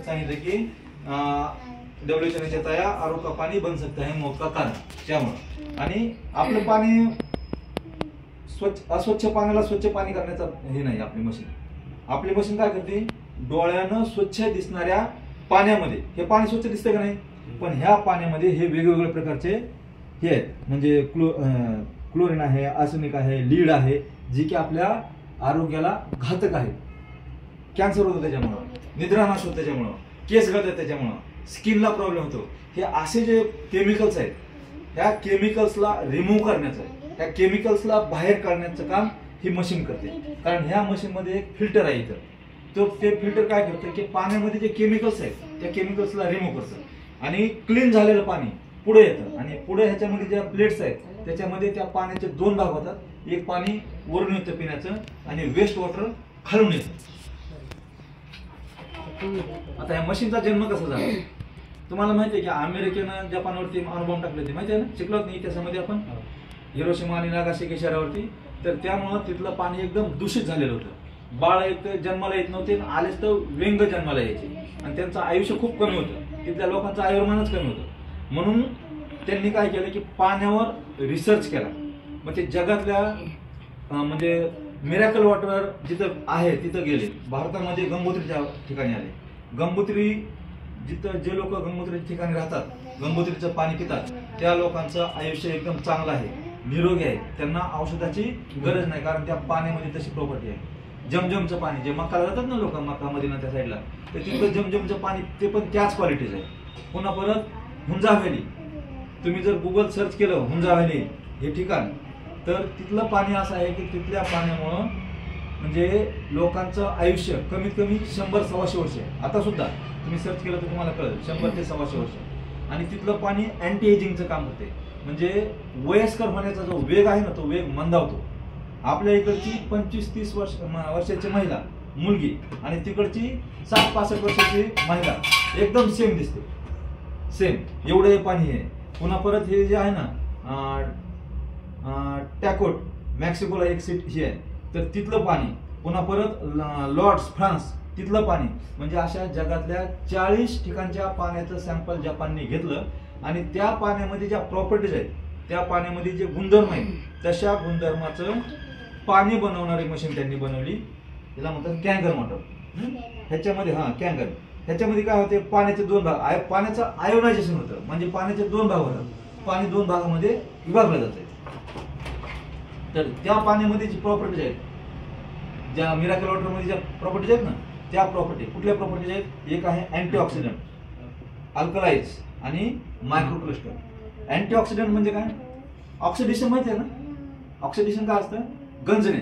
सांगितलं की WHO ने कहता है आरो का पानी बन सकता है मौत का कारण, त्यामुळे आणि आपलं पाणी अस्वच्छ पाण्याला स्वच्छ पाणी करण्याचं हे नाही आपली मशीन. आपली मशीन काय करते, डोळ्यानं स्वच्छ दिसणाऱ्या पाण्यामध्ये, हे पाणी स्वच्छ दिसतं का नाही, पण ह्या पाण्यामध्ये हे वेगवेगळ्या प्रकारचे हे आहेत, म्हणजे क्लोरीन आहे, आर्सेनिक आहे, लीड आहे, जी की आपल्या आरोग्याला घातक आहे. कॅन्सर होतो त्याच्यामुळं, निद्रानाश होतो त्याच्यामुळं, केस गळतात त्याच्यामुळं, स्किनला प्रॉब्लेम होतो. हे असे जे केमिकल्स आहेत, ह्या केमिकल्सला रिमूव्ह करण्याचं, ह्या केमिकल्सला बाहेर काढण्याचं काम ही मशीन करते. कारण ह्या मशीनमध्ये एक फिल्टर आहे इथं, तो ते फिल्टर काय करतं की पाण्यामध्ये जे केमिकल्स आहेत त्या केमिकल्सला रिमूव्ह करतं आणि क्लीन झालेलं पाणी पुढे येतं. आणि पुढे ह्याच्यामध्ये ज्या प्लेट्स आहेत त्याच्यामध्ये त्या पाण्याचे दोन भाग होतात, एक पाणी वरून येतं पिण्याचं आणि वेस्ट वॉटर खालून येतं. आता या मशीनचा जन्म कसा झाला तुम्हाला माहिती आहे की अमेरिकेनं जपानवरती अणुबॉम्ब टाकले होते, माहिती आहे ना, शिकलो नाही इतिहासामध्ये आपण, हिरोशिमा आणि नागासाकी शहरावरती. तर त्यामुळं तिथलं पाणी एकदम दूषित झालेलं होतं. बाळ एक तर जन्माला येत नव्हते, आलेच तर व्यंग जन्माला यायचे आणि त्यांचं आयुष्य खूप कमी होतं, तिथल्या लोकांचं आयुर्मानच कमी होतं. म्हणून त्यांनी काय केलं की पाण्यावर रिसर्च केला. मग ते जगातल्या म्हणजे मिरॅकल वॉटर जिथं आहे तिथं गेले. भारतामध्ये गंगोत्रीच्या ठिकाणी आले. गंगोत्री जिथं जे लोक गंगोत्रीच्या ठिकाणी राहतात, गंगोत्रीचं पाणी पितात, त्या लोकांचं आयुष्य एकदम चांगलं आहे, निरोगी आहे, त्यांना औषधाची गरज नाही, कारण त्या पाण्यामध्ये तशी प्रॉपर्टी आहे. जमजमचं पाणी, जे मक्काला जातात ना लोक, मक्का मदिना त्या साईडला, तर तिथलं जमजमचं पाणी ते पण त्याच क्वालिटीचं आहे. पुन्हा परत हुंजा व्हॅली, तुम्ही जर गुगल सर्च केलं हुंजा व्हॅली हे ठिकाण, तर तिथलं पाणी असं आहे की तिथल्या पाण्यामुळं म्हणजे लोकांचं आयुष्य कमीत कमी 100-125 वर्ष आहे. आता सुद्धा तुम्ही सर्च केलं तर तुम्हाला कळेल 100 ते 125 वर्ष. आणि तिथलं पाणी अँटी एजिंगचं काम करते, म्हणजे वयस्कर होण्याचा जो वेग आहे ना तो वेग मंदावतो. आपल्या इकडची 25-30 वर्षाची महिला मुलगी आणि तिकडची 60-65 वर्षाची महिला एकदम सेम दिसते, सेम एवढं हे पाणी आहे. पुन्हा परत हे जे आहे ना टॅकोट, मेक्सिकोला एक सिटी आहे, तर तिथलं पाणी, पुन्हा परत लॉर्ड्स फ्रान्स तिथलं पाणी, म्हणजे अशा जगातल्या 40 ठिकाणच्या पाण्याचं सॅम्पल जपानने घेतलं आणि त्या पाण्यामध्ये ज्या प्रॉपर्टीज आहेत, त्या पाण्यामध्ये जे गुणधर्म आहेत, तशा गुणधर्माचं पाणी बनवणारी मशीन त्यांनी बनवली. तिला म्हणतात कॅंगर वॉटर. ह्याच्यामध्ये कॅंगर, ह्याच्यामध्ये काय होते, पाण्याचे दोन भाग, पाण्याचं आयोनायझेशन होतं, म्हणजे पाण्याचे दोन भाग होतात, पाणी दोन भागामध्ये विभागलं जातं. तर त्या पाण्यामध्ये जी प्रॉपर्टीज आहेत, ज्या मिराकल वॉटर मध्ये ज्या प्रॉपर्टीज आहेत ना, त्या प्रॉपर्टी कुठल्या प्रॉपर्टीज आहेत, एक आहे अँटीऑक्सिडंट, अल्कलाइज आणि मायक्रोक्लस्टर. अँटीऑक्सिडंट म्हणजे काय, ऑक्सिडेशन माहिती आहे ना, ऑक्सिडेशन काय असतं, गंजणे,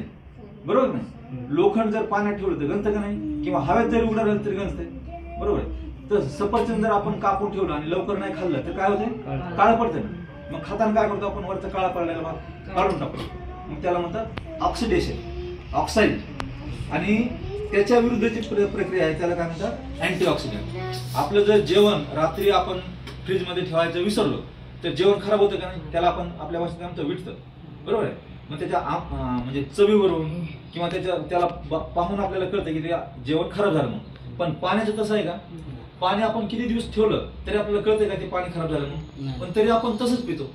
बरोबर नाही. लोखंड जर पाण्यात ठेवलं तर गंजतं का नाही, किंवा हवेत जरी उडालं तरी गंजते, बरोबर. तर सफरचंद जर आपण कापून ठेवलं आणि लवकर नाही खाल्लं तर काय होते, काळं पडतं ना. मग खाताना काय करतो आपण, वरचा काळा पडलेला भाग काढून टाकतो, मग त्याला म्हणतात ऑक्सिडेशन, ऑक्साईड. आणि त्याच्या विरुद्धची प्रक्रिया आहे, त्याला काय म्हणतात अँटीऑक्सिडंट. आपलं जर जेवण रात्री आपण फ्रीज मध्ये ठेवायचं विसरलो तर जेवण खराब होतं का नाही, त्याला आपण आपल्या भाषेत काय म्हणतो, विटतं, बरोबर आहे. मग त्याच्या म्हणजे चवीवरून किंवा त्याला पाहून आपल्याला कळतं की ते जेवण खराब झालं म्हणून. पण पाण्याचं तसं आहे का, पाणी आपण किती दिवस ठेवलं तरी आपल्याला कळतंय का ते पाणी खराब झालं म्हणून, पण तरी आपण तसंच पितो.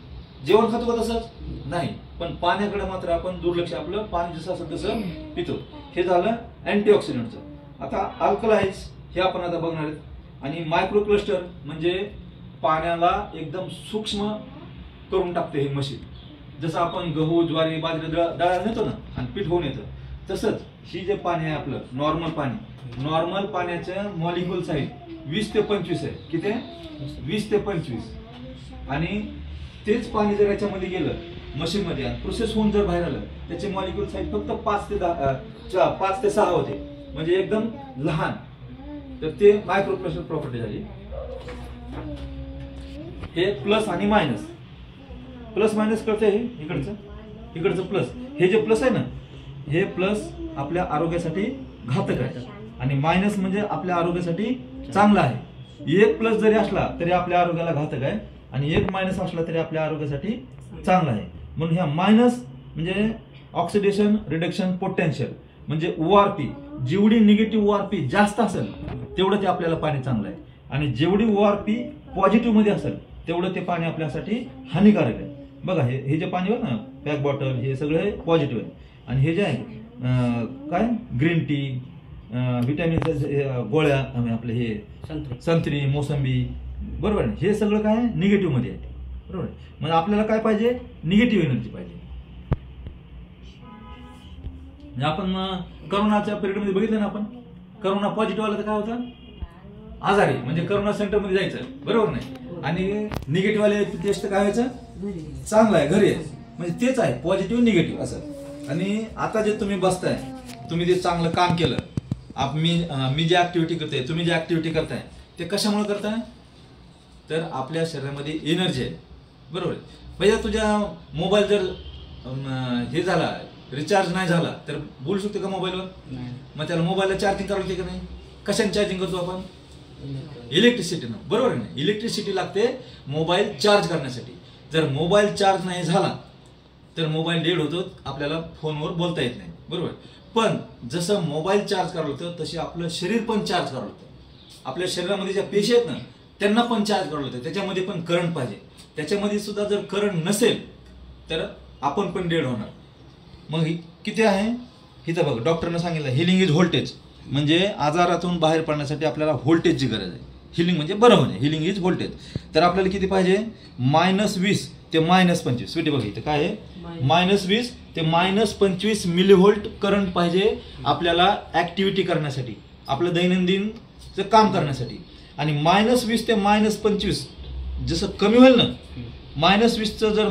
जेवण खातो का तसंच नाही, पण पाण्याकडे मात्र आपण दुर्लक्ष, आपलं पाणी जसं असेल तसं पितो. हे झालं अँटीऑक्सिडंटचं. आता अल्कलाइज हे आपण आता बघणार आहेत. आणि मायक्रोक्लस्टर म्हणजे पाण्याला एकदम सूक्ष्म करून टाकते ही मशीन. जसं आपण गहू, ज्वारी, बाजरी दळायला नेतो ना आणि पीठ होऊन येतं, तसंच ही जे पाणी आहे आपलं नॉर्मल पाणी, नॉर्मल पाण्याचं मॉलिक्युल साईज 20 ते 25 आहे. किती, 20 ते 25. आणि तेच पाणी जर याच्यामध्ये गेलं मशीन मध्ये आणि प्रोसेस होऊन जर बाहेर आलं, त्याचे मॉलिक्युल साईज फक्त 5 ते 6 होते, म्हणजे एकदम लहान. तर ते मायक्रोक्लस्टर प्रॉपर्टी झाली. हे प्लस आणि मायनस, प्लस मायनस कळतंय, हे इकडचं प्लस, हे जे प्लस आहे ना, हे प्लस आपल्या आरोग्यासाठी घातक आहे आणि मायनस म्हणजे आपल्या आरोग्यासाठी चांगला आहे. एक प्लस जरी असला तरी आपल्या आरोग्याला घातक आहे आणि एक मायनस असला तरी आपल्या आरोग्यासाठी चांगला आहे. म्हणून ह्या मायनस म्हणजे ऑक्सिडेशन रिडक्शन पोटेन्शियल, म्हणजे ORP जेवढी निगेटिव्ह ORP जास्त असेल तेवढं ते आपल्याला पाणी चांगलं आहे, आणि जेवढी ORP पॉझिटिव्ह मध्ये असेल तेवढं ते पाणी आपल्यासाठी हानिकारक आहे. बघा हे जे पाणी आहे ना, पॅक बॉटल, हे सगळं पॉझिटिव्ह आहे, आणि हे जे आहे काय ग्रीन टी, व्हिटॅमिन गोळ्या, आपले हे संत्री, मोसंबी, बरोबर आहे, हे सगळं काय निगेटिव्ह मध्ये आहे. बरोबर आहे. म्हणजे आपल्याला काय पाहिजे, निगेटिव्ह एनर्जी पाहिजे. आपण करोनाच्या पिरियडमध्ये बघितलं ना, आपण करोना पॉझिटिव्ह आला तर काय होतं, आजारी, म्हणजे करोना सेंटर मध्ये जायचं, बरोबर नाही, आणि निगेटिव्ह आले टेस्ट काय व्हायचं, चांगलं आहे घरी आहे. म्हणजे तेच आहे पॉझिटिव्ह निगेटिव्ह असं. आणि आता जे तुम्ही बसताय, तुम्ही जे चांगलं काम केलं, मी जे ऍक्टिव्हिटी करते, तुम्ही जे ऍक्टिव्हिटी करताय, ते कशामुळे करताय, तर आपल्या शरीरामध्ये एनर्जी आहे. बरोबर आहे. भैया तुझ्या मोबाईल जर हे झाला, रिचार्ज नाही झाला, तर बोलू शकतो का मोबाईलवर? मग त्याला मोबाईलला चार्जिंग करावं लागते का नाही? कशाने चार्जिंग करतो आपण? इलेक्ट्रिसिटीनं. बरोबर आहे ना, इलेक्ट्रिसिटी लागते मोबाईल चार्ज करण्यासाठी. जर मोबाईल चार्ज नाही झाला तर मोबाईल डेड होतो, आपल्याला फोनवर बोलता येत नाही. बरोबर. पण जसं मोबाईल चार्ज करावं लागतं तसे आपलं शरीर पण चार्ज करावं लागतं. आपल्या शरीरामध्ये ज्या पेशी आहेत ना, त्यांना पण चार्ज करावं लागतं. त्याच्यामध्ये पण करंट पाहिजे. त्याच्यामध्ये सुद्धा जर करंट नसेल तर आपण पण डेड होणार. मग किती आहे इथं बघ, डॉक्टरनं सांगितलं हिलिंग इज व्होल्टेज, म्हणजे आजारातून बाहेर पडण्यासाठी आपल्याला व्होल्टेजची गरज आहे. हिलिंग म्हणजे बरं होणे, हिलिंग इज व्होल्टेज. तर आपल्याला किती पाहिजे, -20 ते -25. स्वीटी बघ इथं काय आहे, -20 ते -25 मिलीव्होल्ट करंट पाहिजे आपल्याला ऍक्टिव्हिटी करण्यासाठी, आपलं दैनंदिनचं काम करण्यासाठी. आणि -20 ते -25 जसं कमी होईल ना, -20चं जर